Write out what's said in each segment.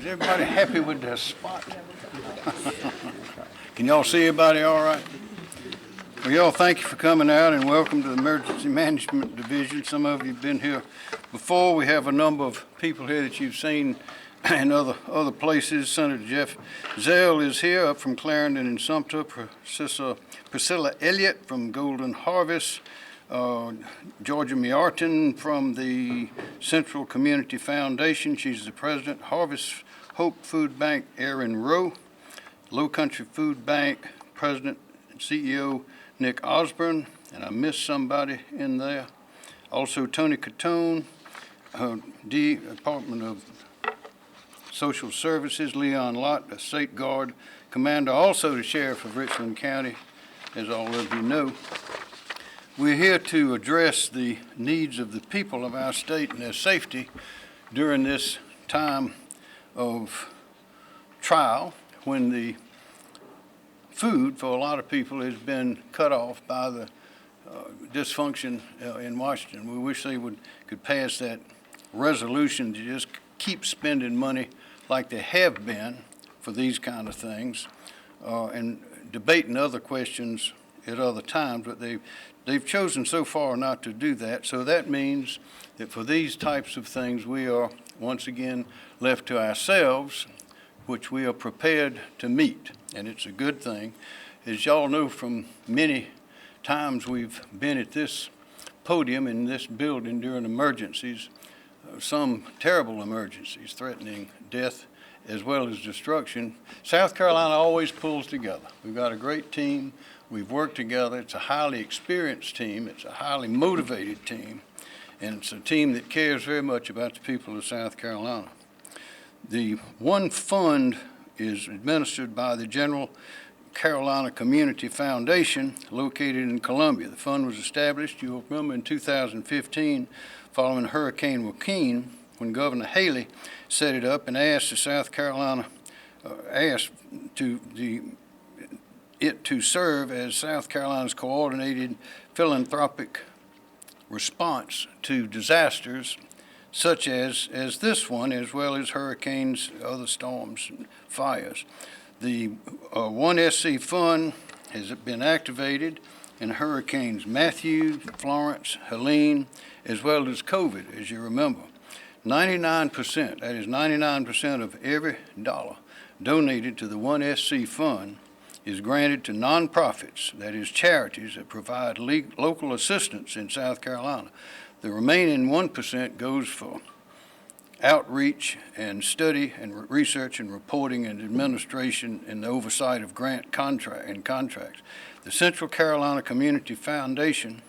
Is everybody happy with their spot? Can y'all see everybody all right? Well, y'all, thank you for coming out and welcome to the Emergency Management Division. Some of you have been here before. We have a number of people here that you've seen in other places. Senator Jeff Zell is here up from Clarendon and Sumter. Priscilla Elliott from Golden Harvest. Georgia Miarton from the Central Community Foundation. She's the president. Harvest Hope Food Bank, Aaron Rowe. Low Country Food Bank, President and CEO Nick Osborne. And I missed somebody in there. Also Tony Catone, Department of Social Services, Leon Lott, the State Guard Commander, also the Sheriff of Richland County, as all of you know. We're here to address the needs of the people of our state and their safety during this time of trial when the food for a lot of people has been cut off by the dysfunction in Washington. We wish they could pass that resolution to just keep spending money like they have been for these kind of things and debating other questions at other times, but they've chosen so far not to do that. So that means that for these types of things, we are once again left to ourselves, which we are prepared to meet, and it's a good thing. As y'all know from many times we've been at this podium in this building during emergencies, some terrible emergencies threatening death as well as destruction, South Carolina always pulls together. We've got a great team. We've worked together. It's a highly experienced team. It's a highly motivated team. And it's a team that cares very much about the people of South Carolina. The one fund is administered by the General Carolina Community Foundation located in Columbia. The fund was established, you'll remember, in 2015 following Hurricane Joaquin, when Governor Haley set it up and asked the South Carolina, it to serve as South Carolina's coordinated philanthropic response to disasters such as this one, as well as hurricanes, other storms, and fires. The 1SC fund has been activated in hurricanes Matthew, Florence, Helene, as well as COVID, as you remember. 99%, that is 99% of every dollar donated to the 1SC fund is granted to nonprofits, that is charities that provide local assistance in South Carolina. The remaining 1% goes for outreach and study and research and reporting and administration and the oversight of grant contracts. The Central Carolina Community Foundation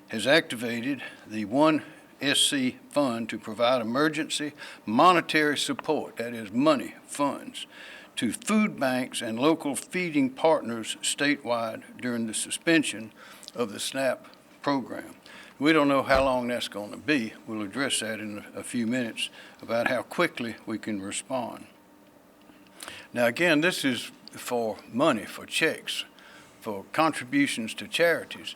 has activated the 1SC fund to provide emergency monetary support, that is money, funds, to food banks and local feeding partners statewide during the suspension of the SNAP program. We don't know how long that's going to be. We'll address that in a few minutes about how quickly we can respond. Now again, this is for money, for checks, for contributions to charities.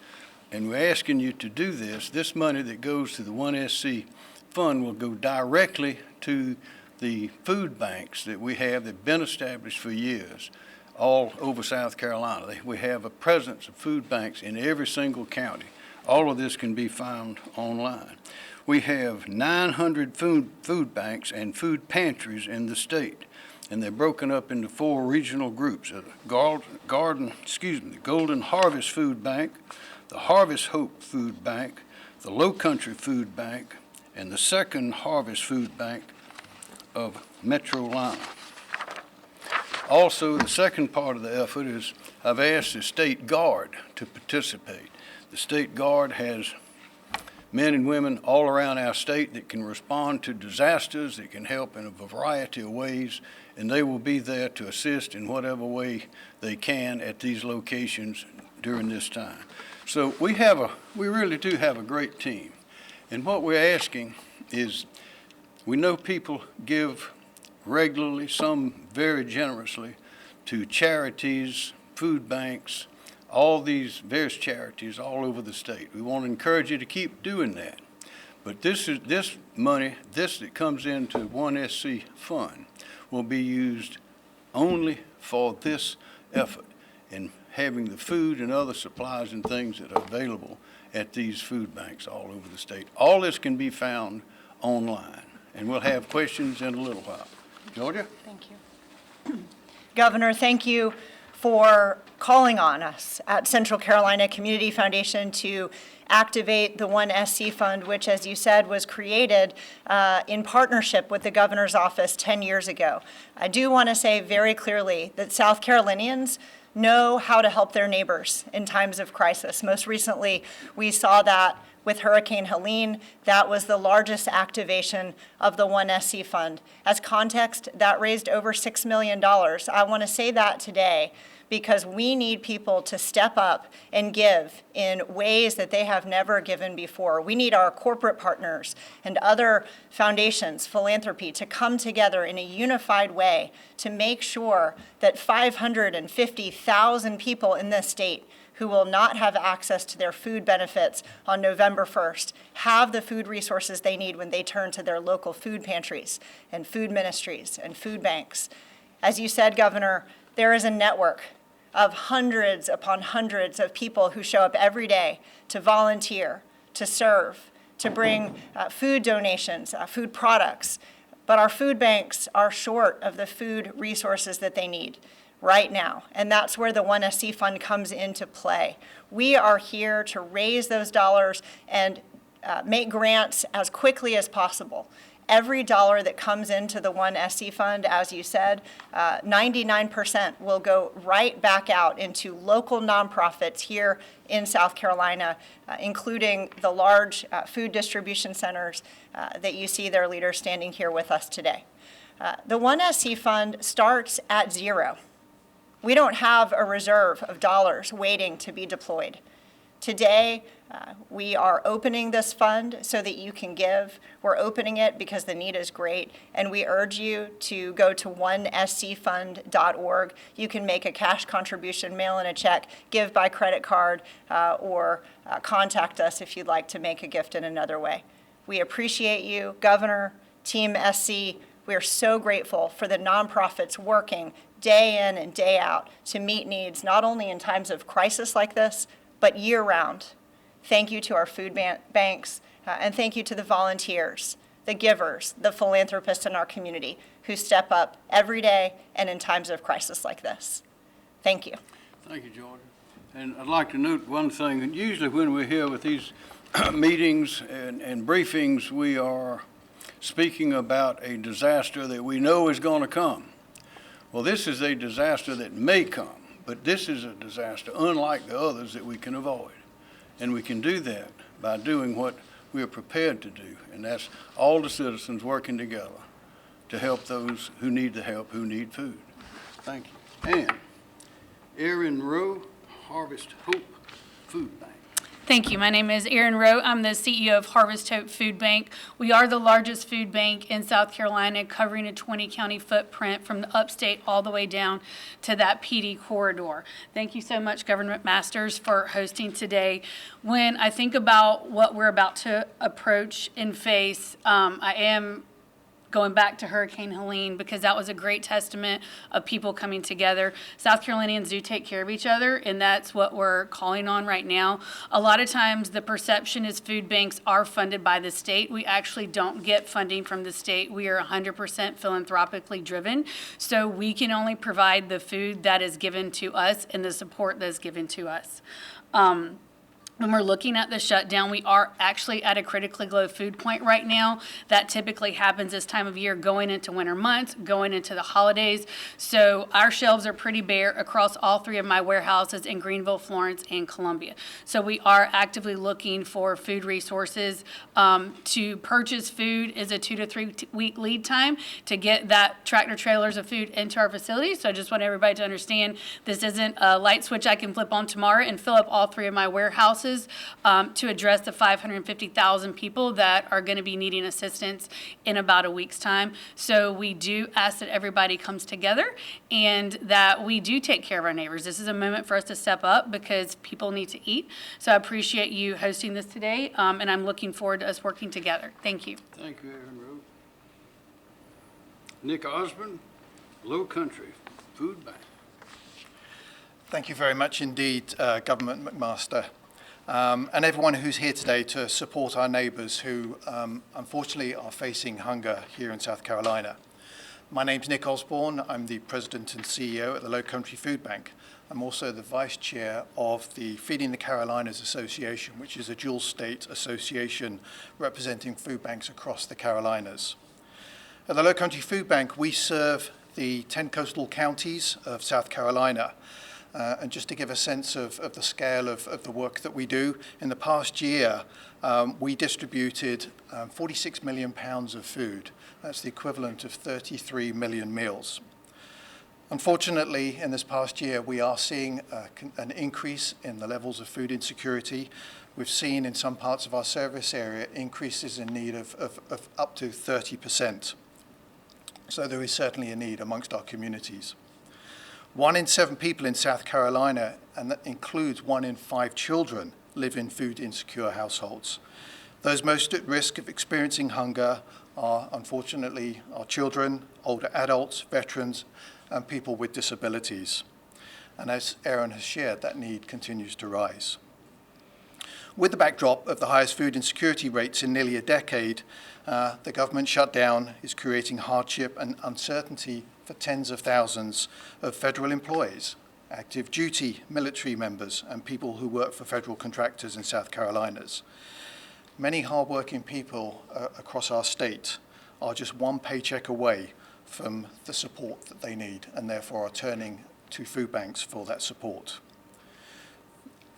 And we're asking you to do this. This money that goes to the 1SC fund will go directly to the food banks that we have that have been established for years all over South Carolina. We have a presence of food banks in every single county. All of this can be found online. We have 900 food banks and food pantries in the state, and they're broken up into 4 regional groups: the Golden Harvest Food Bank, the Harvest Hope Food Bank, the Low Country Food Bank, and the Second Harvest Food Bank of Metro Lima. Also, the second part of the effort is I've asked the State Guard to participate. The State Guard has men and women all around our state that can respond to disasters, that can help in a variety of ways, and they will be there to assist in whatever way they can at these locations during this time. So we really do have a great team. And what we're asking is, we know people give regularly, some very generously, to charities, food banks, all these various charities all over the state. We want to encourage you to keep doing that. But this money, this that comes into one SC fund, will be used only for this effort in having the food and other supplies and things that are available at these food banks all over the state. All this can be found online, and we'll have questions in a little while. Georgia? Thank you. Governor, thank you for calling on us at Central Carolina Community Foundation to activate the One SC Fund, which, as you said, was created in partnership with the governor's office 10 years ago. I do want to say very clearly that South Carolinians know how to help their neighbors in times of crisis. Most recently, we saw that with Hurricane Helene. That was the largest activation of the One SC Fund. As context, that raised over $6 million. I want to say that today because we need people to step up and give in ways that they have never given before. We need our corporate partners and other foundations, Philanthropy, to come together in a unified way to make sure that 550,000 people in this state who will not have access to their food benefits on November 1st have the food resources they need when they turn to their local food pantries and food ministries and food banks. As you said, Governor, there is a network of hundreds upon hundreds of people who show up every day to volunteer, to serve, to bring food donations, food products. But our food banks are short of the food resources that they need right now. And that's where the One SC Fund comes into play. We are here to raise those dollars and make grants as quickly as possible. Every dollar that comes into the One SC Fund, as you said, 99% will go right back out into local nonprofits here in South Carolina, including the large food distribution centers that you see their leaders standing here with us today. The One SC Fund starts at zero. We don't have a reserve of dollars waiting to be deployed. Today, we are opening this fund so that you can give. We're opening it because the need is great, and we urge you to go to onescfund.org. You can make a cash contribution, mail in a check, give by credit card, or contact us if you'd like to make a gift in another way. We appreciate you, Governor, Team SC. We are so grateful for the nonprofits working day in and day out to meet needs, not only in times of crisis like this, but year-round. Thank you to our food banks, and thank you to the volunteers, the givers, the philanthropists in our community who step up every day and in times of crisis like this. Thank you. Thank you, Jordan. And I'd like to note one thing. Usually when we're here with these meetings and briefings, we are speaking about a disaster that we know is going to come. Well, this is a disaster that may come. But this is a disaster unlike the others that we can avoid. And we can do that by doing what we are prepared to do. And that's all the citizens working together to help those who need the help, who need food. Thank you. And Erin Rowe, Harvest Hope Food Bank. Thank you. My name is Erin Rowe. I'm the CEO of Harvest Hope Food Bank. We are the largest food bank in South Carolina, covering a 20-county footprint from the upstate all the way down to that PD corridor. Thank you so much, Governor McMasters, for hosting today. When I think about what we're about to approach and face, I am going back to Hurricane Helene, because that was a great testament of people coming together. South Carolinians do take care of each other, and that's what we're calling on right now. A lot of times the perception is food banks are funded by the state. We actually don't get funding from the state. We are 100% philanthropically driven, so we can only provide the food that is given to us and the support that is given to us. When we're looking at the shutdown, we are actually at a critically low food point right now. That typically happens this time of year, going into winter months, going into the holidays. So our shelves are pretty bare across all three of my warehouses in Greenville, Florence, and Columbia. So we are actively looking for food resources. To purchase food is a 2 to 3 week lead time to get that tractor trailers of food into our facilities. So I just want everybody to understand this isn't a light switch I can flip on tomorrow and fill up all three of my warehouses. resources to address the 550,000 people that are going to be needing assistance in about a week's time. So we do ask that everybody comes together and that we do take care of our neighbors. This is a moment for us to step up because people need to eat. So I appreciate you hosting this today, and I'm looking forward to us working together. Thank you. Thank you, Aaron Rowe. Nick Osborne, Low Country Food Bank. Thank you very much indeed, Government McMaster, and everyone who's here today to support our neighbours who unfortunately are facing hunger here in South Carolina. My name's Nick Osborne. I'm the President and CEO at the Low Country Food Bank. I'm also the Vice Chair of the Feeding the Carolinas Association, which is a dual state association representing food banks across the Carolinas. At the Low Country Food Bank, we serve the 10 coastal counties of South Carolina. And just to give a sense of the scale of the work that we do, in the past year, we distributed 46 million pounds of food. That's the equivalent of 33 million meals. Unfortunately, in this past year, we are seeing an increase in the levels of food insecurity. We've seen in some parts of our service area increases in need of up to 30%. So there is certainly a need amongst our communities. 1 in 7 people in South Carolina, and that includes 1 in 5 children, live in food insecure households. Those most at risk of experiencing hunger are, unfortunately, our children, older adults, veterans, and people with disabilities. And as Aaron has shared, that need continues to rise. With the backdrop of the highest food insecurity rates in nearly a decade, the government shutdown is creating hardship and uncertainty for tens of thousands of federal employees, active duty military members, and people who work for federal contractors in South Carolinas. Many hardworking people across our state are just one paycheck away from the support that they need and therefore are turning to food banks for that support.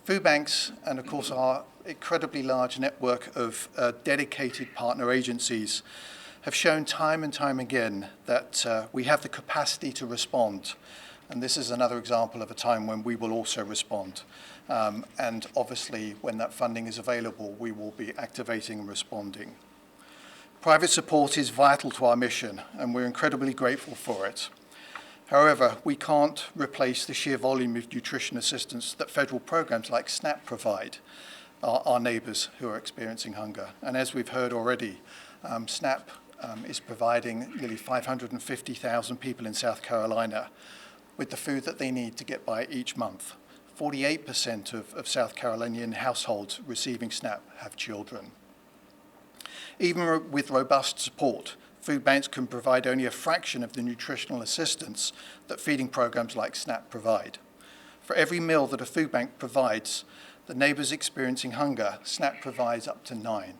Food banks, and of course our incredibly large network of dedicated partner agencies, have shown time and time again that we have the capacity to respond. And this is another example of a time when we will also respond. And obviously, when that funding is available, we will be activating and responding. Private support is vital to our mission, and we're incredibly grateful for it. However, we can't replace the sheer volume of nutrition assistance that federal programs like SNAP provide our neighbours who are experiencing hunger. And as we've heard already, SNAP is providing nearly 550,000 people in South Carolina with the food that they need to get by each month. 48% of South Carolinian households receiving SNAP have children. Even with robust support, food banks can provide only a fraction of the nutritional assistance that feeding programs like SNAP provide. For every meal that a food bank provides the neighbours experiencing hunger, SNAP provides up to 9.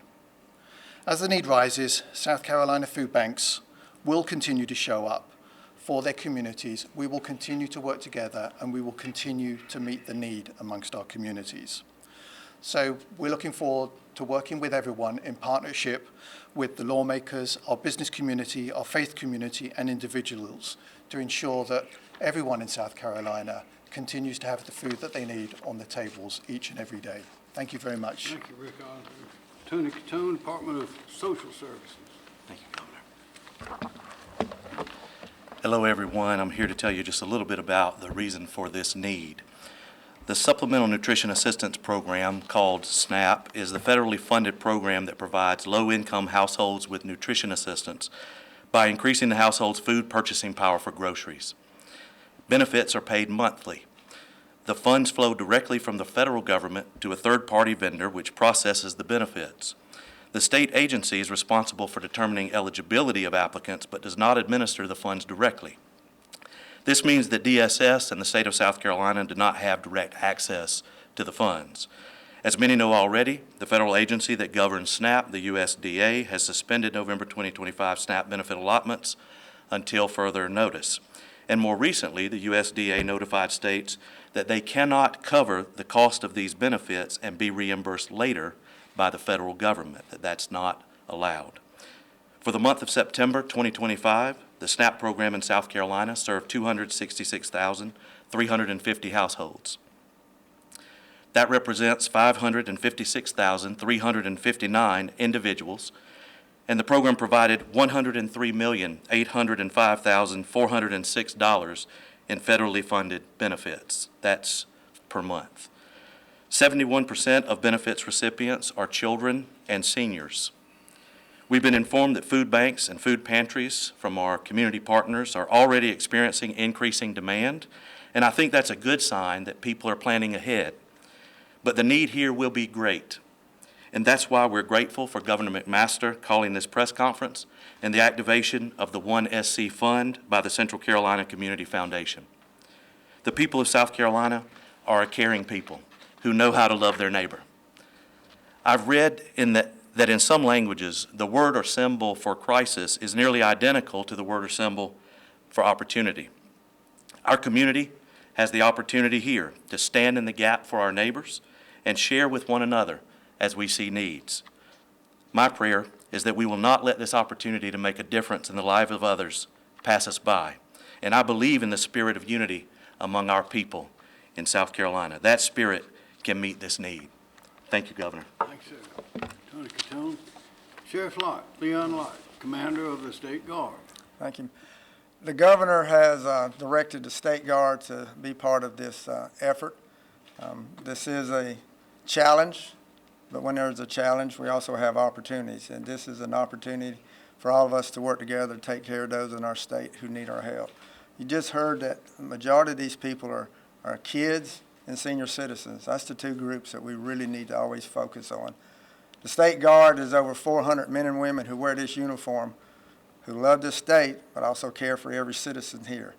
As the need rises, South Carolina food banks will continue to show up for their communities. We will continue to work together and we will continue to meet the need amongst our communities. So we're looking forward to working with everyone in partnership with the lawmakers, our business community, our faith community, and individuals to ensure that everyone in South Carolina continues to have the food that they need on the tables each and every day. Thank you very much. Thank you, Rick Osborne. Tony Catone, Department of Social Services. Thank you, Governor. Hello, everyone. I'm here to tell you just a little bit about the reason for this need. The Supplemental Nutrition Assistance Program, called SNAP, is the federally funded program that provides low-income households with nutrition assistance by increasing the household's food purchasing power for groceries. Benefits are paid monthly. The funds flow directly from the federal government to a third-party vendor which processes the benefits. The state agency is responsible for determining eligibility of applicants but does not administer the funds directly. This means that DSS and the state of South Carolina do not have direct access to the funds. As many know already, the federal agency that governs SNAP, the USDA, has suspended November 2025 SNAP benefit allotments until further notice. And more recently, the USDA notified states that they cannot cover the cost of these benefits and be reimbursed later by the federal government, that's not allowed. For the month of September 2025, the SNAP program in South Carolina served 266,350 households. That represents 556,359 individuals, and the program provided $103,805,406 in federally funded benefits. That's per month. 71% of benefits recipients are children and seniors. We've been informed that food banks and food pantries from our community partners are already experiencing increasing demand, and I think that's a good sign that people are planning ahead. But the need here will be great, and that's why we're grateful for Governor McMaster calling this press conference and the activation of the 1SC Fund by the Central Carolina Community Foundation. The people of South Carolina are a caring people who know how to love their neighbor. I've read that in some languages, the word or symbol for crisis is nearly identical to the word or symbol for opportunity. Our community has the opportunity here to stand in the gap for our neighbors and share with one another as we see needs. My prayer is that we will not let this opportunity to make a difference in the lives of others pass us by. And I believe in the spirit of unity among our people in South Carolina. That spirit can meet this need. Thank you, Governor. Thanks, sir. Tony Catone. Sheriff Lott, Leon Lott, Commander of the State Guard. Thank you. The governor has directed the State Guard to be part of this effort. This is a challenge, but when there's a challenge, we also have opportunities. And this is an opportunity for all of us to work together to take care of those in our state who need our help. You just heard that the majority of these people are kids and senior citizens. That's the two groups that we really need to always focus on. The State Guard is over 400 men and women who wear this uniform, who love this state, but also care for every citizen here.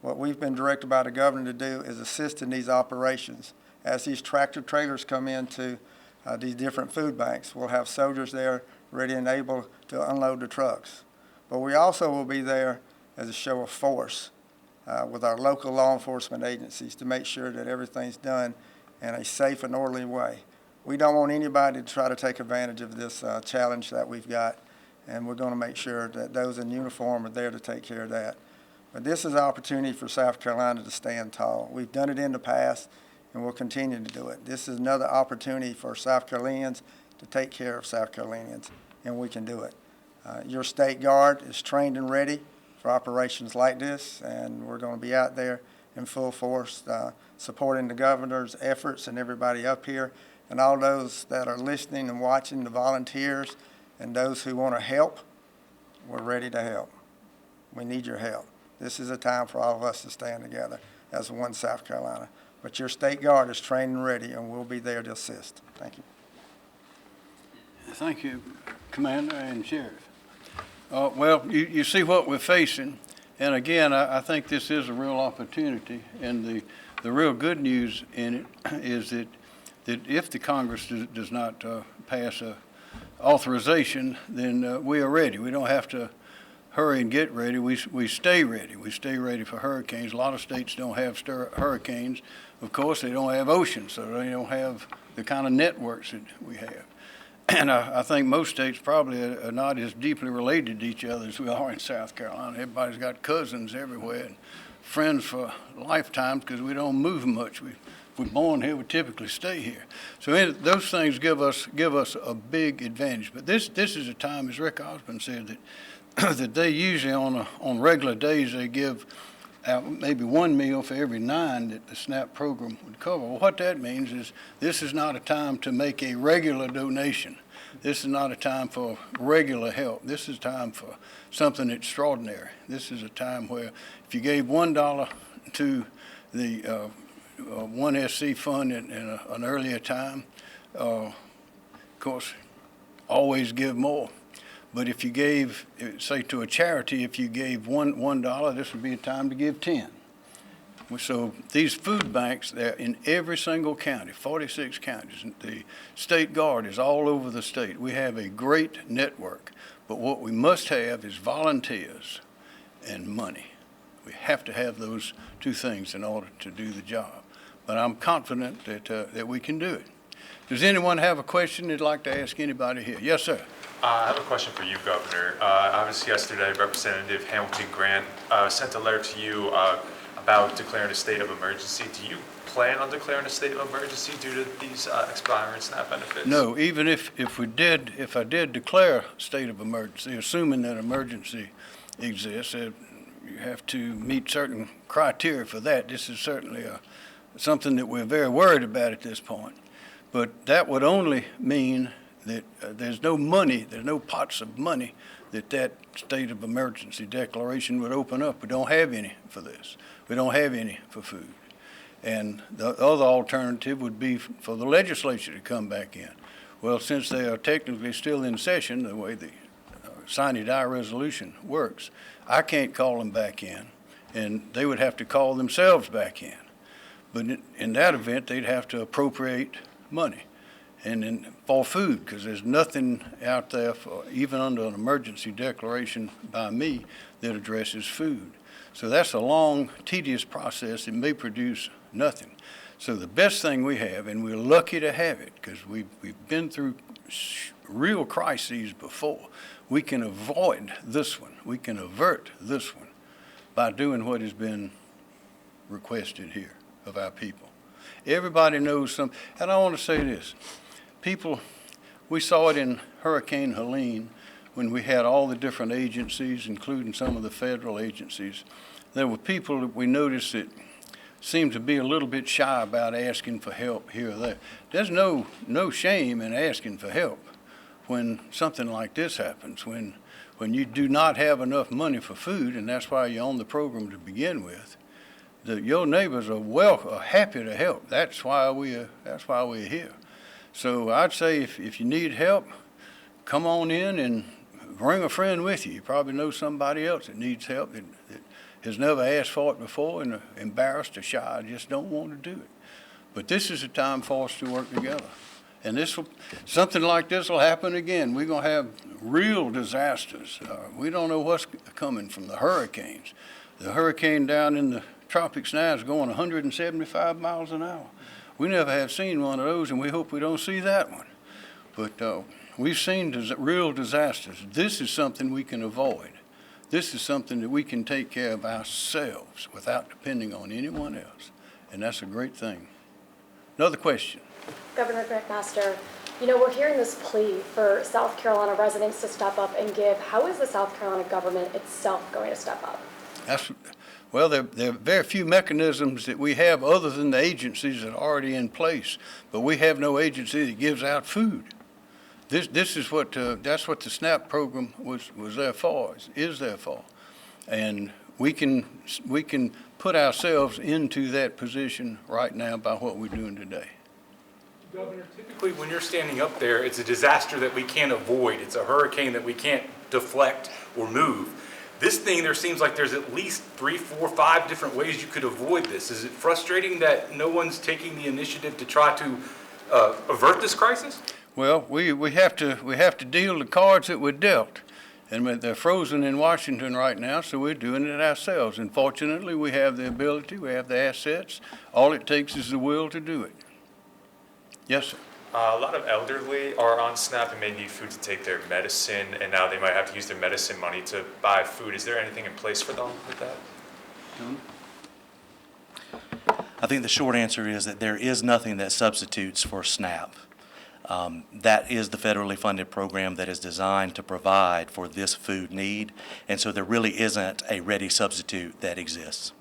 What we've been directed by the governor to do is assist in these operations. As these tractor trailers come into these different food banks, we'll have soldiers there ready and able to unload the trucks. But we also will be there as a show of force with our local law enforcement agencies to make sure that everything's done in a safe and orderly way. We don't want anybody to try to take advantage of this challenge that we've got, and we're going to make sure that those in uniform are there to take care of that. But this is an opportunity for South Carolina to stand tall. We've done it in the past, and we'll continue to do it. This is another opportunity for South Carolinians to take care of South Carolinians, and we can do it. Your State Guard is trained and ready for operations like this, and we're going to be out there in full force supporting the governor's efforts and everybody up here, and all those that are listening and watching, the volunteers and those who want to help. We're ready to help. We need your help. This is a time for all of us to stand together as one South Carolina. But your State Guard is trained and ready, and we'll be there to assist. Thank you. Thank you, Commander and Sheriff. Well, you see what we're facing, and again, I think this is a real opportunity, and the real good news in it is that if the Congress does not pass a authorization, then we are ready. We don't have to hurry and get ready. We stay ready. We stay ready for hurricanes. A lot of states don't have hurricanes. Of course, they don't have oceans, so they don't have the kind of networks that we have. And I think most states probably are not as deeply related to each other as we are in South Carolina. Everybody's got cousins everywhere and friends for lifetimes because we don't move much. If we're born here, we typically stay here. So those things give us a big advantage. But this is a time, as Rick Osmond said, that they usually on regular days they give out maybe one meal for every 9 that the SNAP program would cover. Well, what that means is this is not a time to make a regular donation. This is not a time for regular help. This is time for something extraordinary. This is a time where if you gave $1 to the 1SC fund in an earlier time, of course, always give more. But if you gave, say to a charity, if you gave $1, this would be a time to give 10. So these food banks, they're in every single county, 46 counties. The State Guard is all over the state. We have a great network, but what we must have is volunteers and money. We have to have those two things in order to do the job. But I'm confident that we can do it. Does anyone have a question they'd like to ask anybody here? Yes, sir. I have a question for you, Governor. Obviously, yesterday, Representative Hamilton Grant sent a letter to you about declaring a state of emergency. Do you plan on declaring a state of emergency due to these expiring SNAP benefits? No, even if I did declare state of emergency, assuming that emergency exists, you have to meet certain criteria for that. This is certainly something that we're very worried about at this point. But that would only mean that there's no money, there's no pots of money that state of emergency declaration would open up. We don't have any for this. We don't have any for food. And the other alternative would be for the legislature to come back in. Well, since they are technically still in session, the way the sine die resolution works, I can't call them back in, and they would have to call themselves back in. But in that event, they'd have to appropriate money for food, because there's nothing out there for, even under an emergency declaration by me, that addresses food. So that's a long, tedious process that may produce nothing. So the best thing we have, and we're lucky to have it, because we've been through real crises before, we can avoid this one. We can avert this one by doing what has been requested here of our people. Everybody knows something, and I want to say this. People, we saw it in Hurricane Helene when we had all the different agencies, including some of the federal agencies. There were people that we noticed that seemed to be a little bit shy about asking for help here or there. There's no shame in asking for help when something like this happens, when you do not have enough money for food, and that's why you're on the program to begin with. Your neighbors are happy to help. That's why we're here. So I'd say if you need help, come on in and bring a friend with you. You probably know somebody else that needs help that has never asked for it before and embarrassed or shy, just don't want to do it. But this is a time for us to work together. And something like this will happen again. We're going to have real disasters. We don't know what's coming from the hurricanes. The hurricane down in the tropics now is going 175 miles an hour. We never have seen one of those, and we hope we don't see that one. But we've seen real disasters. This is something we can avoid. This is something that we can take care of ourselves without depending on anyone else. And that's a great thing. Another question. Governor McMaster, we're hearing this plea for South Carolina residents to step up and give. How is the South Carolina government itself going to step up? Well, there are very few mechanisms that we have other than the agencies that are already in place. But we have no agency that gives out food. This is that's what the SNAP program was there for, is there for. And we can put ourselves into that position right now by what we're doing today. Governor, typically when you're standing up there, it's a disaster that we can't avoid. It's a hurricane that we can't deflect or move. This thing, there seems like there's at least 3, 4, 5 different ways you could avoid this. Is it frustrating that no one's taking the initiative to try to avert this crisis? Well, we have to deal the cards that we're dealt, and they're frozen in Washington right now, so we're doing it ourselves. And fortunately, we have the ability, we have the assets. All it takes is the will to do it. Yes, sir. A lot of elderly are on SNAP and may need food to take their medicine, and now they might have to use their medicine money to buy food. Is there anything in place for them with that? I think the short answer is that there is nothing that substitutes for SNAP. That is the federally funded program that is designed to provide for this food need, and so there really isn't a ready substitute that exists.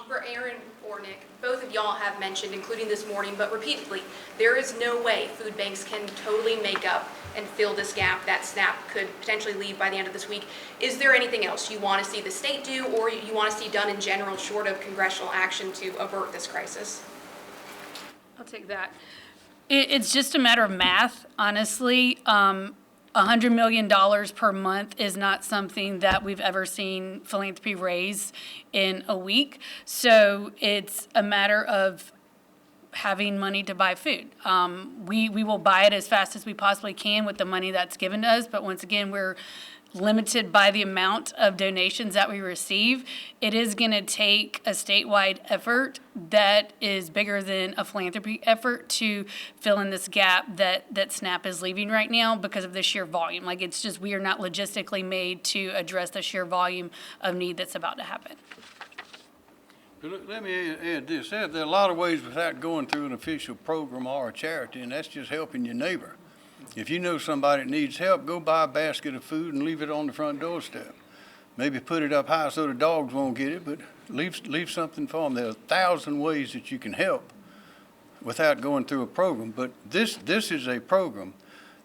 For Aaron or Nick, both of y'all have mentioned, including this morning, but repeatedly, there is no way food banks can totally make up and fill this gap that SNAP could potentially leave by the end of this week. Is there anything else you want to see the state do or you want to see done in general short of congressional action to avert this crisis? I'll take that. It's just a matter of math, honestly. $100 million per month is not something that we've ever seen Philanthropy raise in a week. So it's a matter of having money to buy food. We will buy it as fast as we possibly can with the money that's given to us. But once again, we're limited by the amount of donations that we receive. It is going to take a statewide effort that is bigger than a philanthropy effort to fill in this gap that SNAP is leaving right now because of the sheer volume. Like, it's just, we are not logistically made to address the sheer volume of need that's about to happen. Let me add this. There are a lot of ways without going through an official program or a charity, and that's just helping your neighbor. If you know somebody that needs help, go buy a basket of food and leave it on the front doorstep. Maybe put it up high so the dogs won't get it, but leave something for them. There are 1,000 ways that you can help without going through a program. But this is a program.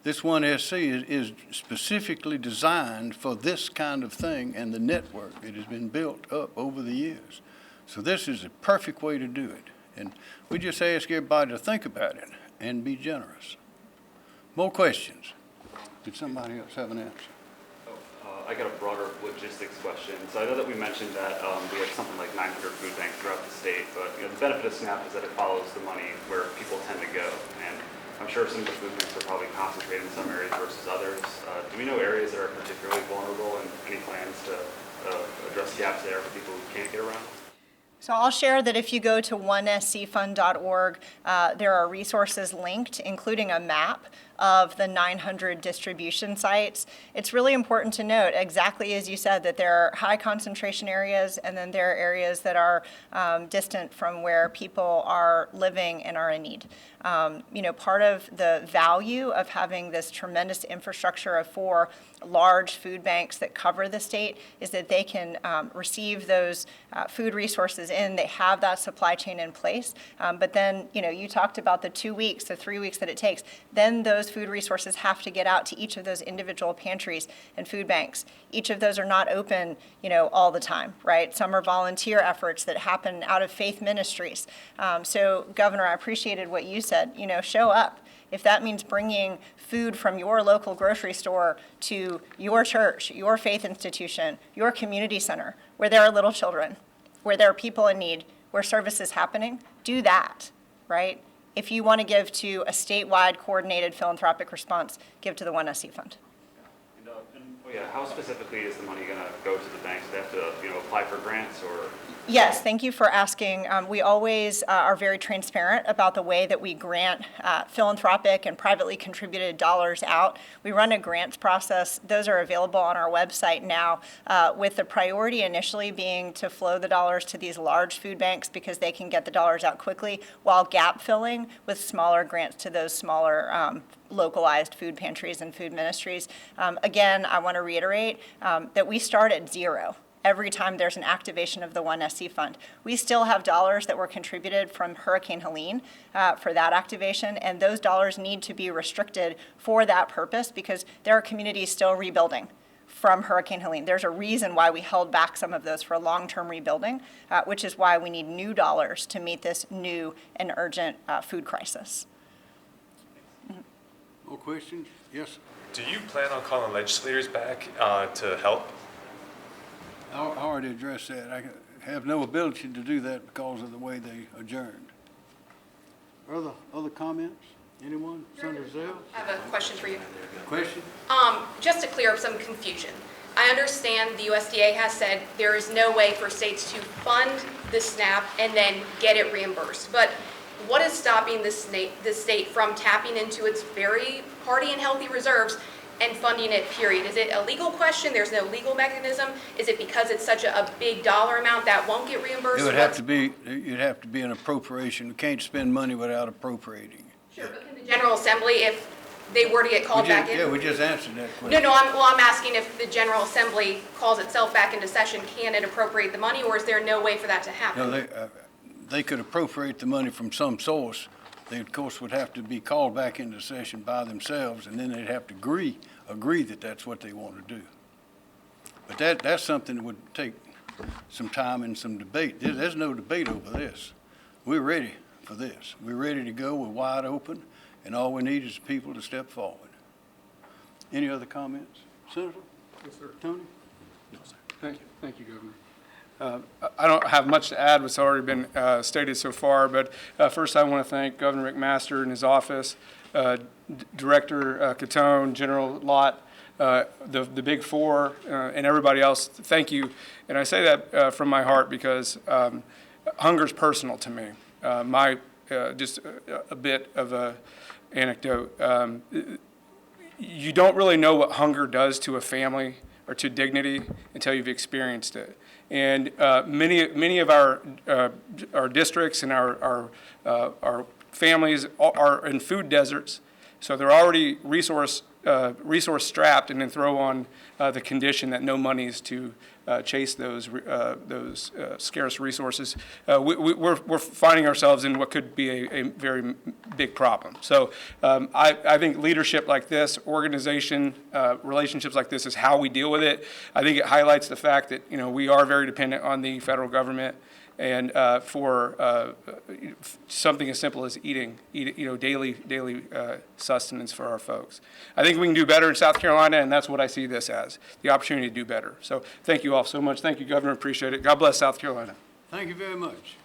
This 1SC is specifically designed for this kind of thing and the network that has been built up over the years. So this is a perfect way to do it. And we just ask everybody to think about it and be generous. More questions? Did somebody else have an answer? I got a broader logistics question. So I know that we mentioned that we have something like 900 food banks throughout the state, but the benefit of SNAP is that it follows the money where people tend to go. And I'm sure some of the food banks are probably concentrated in some areas versus others. Do we know areas that are particularly vulnerable and any plans to address gaps there for people who can't get around? So I'll share that if you go to onescfund.org, there are resources linked, including a map of the 900 distribution sites. It's really important to note, exactly as you said, that there are high concentration areas and then there are areas that are distant from where people are living and are in need. Part of the value of having this tremendous infrastructure of 4 large food banks that cover the state is that they can receive those food resources in. They have that supply chain in place. But then, you talked about the 2 weeks, the 3 weeks that it takes. Then those food resources have to get out to each of those individual pantries and food banks. Each of those are not open, all the time, right? Some are volunteer efforts that happen out of faith ministries. So, Governor, I appreciated what you said. Show up. If that means bringing food from your local grocery store to your church, your faith institution, your community center, where there are little children, where there are people in need, where service is happening, do that, right? If you want to give to a statewide coordinated philanthropic response, give to the 1SC Fund. How specifically is the money going to go to the banks? Do they have to, apply for grants or? Yes, thank you for asking. We always are very transparent about the way that we grant philanthropic and privately contributed dollars out. We run a grants process. Those are available on our website now, with the priority initially being to flow the dollars to these large food banks because they can get the dollars out quickly, while gap filling with smaller grants to those smaller localized food pantries and food ministries. Again, I want to reiterate that we start at zero every time there's an activation of the 1SC Fund. We still have dollars that were contributed from Hurricane Helene for that activation, and those dollars need to be restricted for that purpose because there are communities still rebuilding from Hurricane Helene. There's a reason why we held back some of those for long-term rebuilding, which is why we need new dollars to meet this new and urgent food crisis. More questions? Yes. Do you plan on calling legislators back to help? I already addressed that. I have no ability to do that because of the way they adjourned. Other comments? Anyone? Senator Zell? I have a question for you. Question? Just to clear up some confusion. I understand the USDA has said there is no way for states to fund the SNAP and then get it reimbursed. But what is stopping the state from tapping into its very hearty and healthy reserves and funding it, period? Is it a legal question? There's no legal mechanism? Is it because it's such a big dollar amount that won't get reimbursed? It'd have to be an appropriation. We can't spend money without appropriating. Sure, but can the General Assembly, if they were to get called back in? Yeah, we just answered that question. No, I'm asking if the General Assembly calls itself back into session, can it appropriate the money, or is there no way for that to happen? No, they could appropriate the money from some source. They, of course, would have to be called back into session by themselves, and then they'd have to agree that that's what they want to do. But that's something that would take some time and some debate. There's no debate over this. We're ready for this. We're ready to go. We're wide open, and all we need is people to step forward. Any other comments? Senator? Yes, sir. Tony? No, sir. Thank you, Governor. I don't have much to add what's already been stated so far, but first I want to thank Governor McMaster and his office, Director Catone, General Lott, the Big Four, and everybody else. Thank you. And I say that from my heart because hunger's personal to me. Just a bit of a anecdote. You don't really know what hunger does to a family or to dignity until you've experienced it. And many of our districts and our families are in food deserts, so they're already resource strapped, and then throw on the condition that no money is to chase those scarce resources. We're finding ourselves in what could be a very big problem. So I think leadership like this, organization, relationships like this is how we deal with it. I think it highlights the fact that, we are very dependent on the federal government, and for something as simple as eating, daily sustenance for our folks. I think we can do better in South Carolina, and that's what I see this as, the opportunity to do better. So thank you all so much. Thank you, Governor. Appreciate it. God bless South Carolina. Thank you very much.